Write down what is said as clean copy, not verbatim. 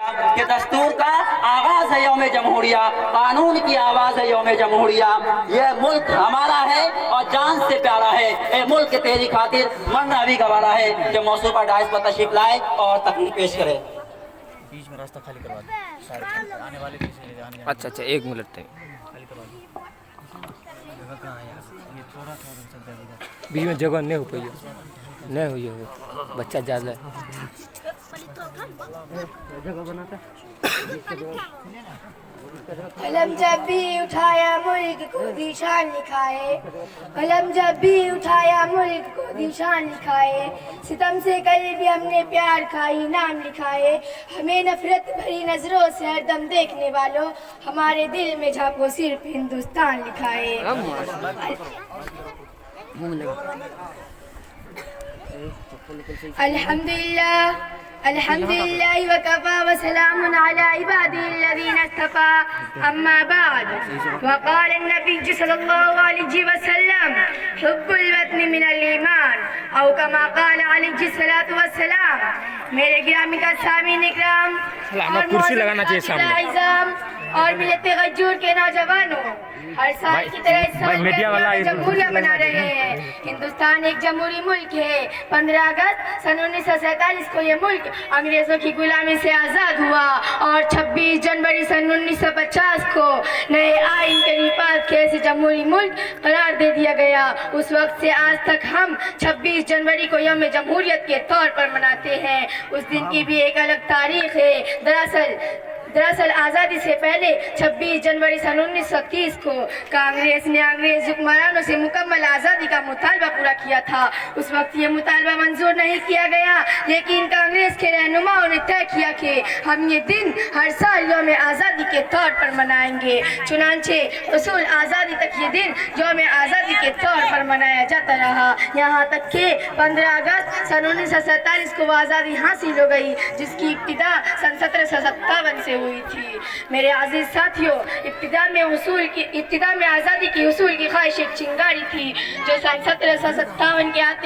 کہ دستور کا آغاز ہے یوم جمہوریہ، قانون کی آواز ہے یوم جمہوریہ۔ یہ ملک ہمارا ہے اور جان سے پیارا ہے۔ اے ملک تیری خاطر مرنا بھی گوارا ہے۔ جو موضوع پر ڈائس پر تشریف لائے اور تقریر پیش کرے۔ بیچ میں راستہ خالی کروا دیں، آنے والے پیچھے آنے والے اچھا ایک منٹ ٹائم خالی کروا دیں۔ جگہ کہاں ہے یار؟ یہ تھوڑا چلتا ہے ادھر۔ بیچ میں جگہ نہیں ہو پائی ہے، نہیں ہوئی ہے، بچہ زیادہ ہے۔ جگہ بناتا قلم جب بھی اٹھایا ملک کو دیشان لکھائے، قلم جب بھی اٹھایا ملک کو دیشان لکھائے، ستم سے کل بھی ہم نے پیار کھائی نام لکھائے، ہمیں نفرت بھری نظروں سے ہر دم دیکھنے والوں، ہمارے دل میں جھانکو صرف ہندوستان لکھائے۔ الحمدللہ الحمدللہ وکفا وسلام علی عبادہ الذین اصطفى اما بعد وقال النبی صلی اللہ علیہ وسلم حب الوطن من الایمان او کما قال علیہ الصلوۃ والسلام۔ میرے گرامی کا سامعین اکرام اور کرسی لگانا چاہیے سامنے اعزام اور ملت غجور کے نوجوانوں، ہر سال کی طرح اس سال بھی ہم جمہوریہ منا رہے ہیں۔ ہندوستان ایک جمہوری ملک ہے۔ 15 اگست سن 1947 کو یہ ملک انگریزوں کی غلامی سے آزاد ہوا اور 26 جنوری سن 1950 کو نئے آئین کے نفاذ کے اسے جمہوری ملک قرار دے دیا گیا۔ اس وقت سے آج تک ہم 26 جنوری کو یوم جمہوریت کے طور پر مناتے ہیں۔ اس دن کی بھی ایک الگ تاریخ ہے۔ دراصل آزادی سے پہلے 26 جنوری سن 1930 کو کانگریس نے انگریز حکمرانوں سے مکمل آزادی کا مطالبہ پورا کیا تھا۔ اس وقت یہ مطالبہ منظور نہیں کیا گیا، لیکن کانگریس کے رہنماؤں نے طے کیا کہ ہم یہ دن ہر سال یوم آزادی کے طور پر منائیں گے۔ چنانچہ حصول آزادی تک یہ دن یوم آزادی کے طور پر منایا جاتا رہا، یہاں تک کہ 15 اگست سن 1947 کو وہ آزادی حاصل ہو گئی جس کی ابتدا سن 1757 سے ہوئی تھی۔ میرے عزیز ساتھیوں، ابتدا میں آزادی کی حصول کی خواہش ایک چنگاری تھی جو سن 1757 کے آتے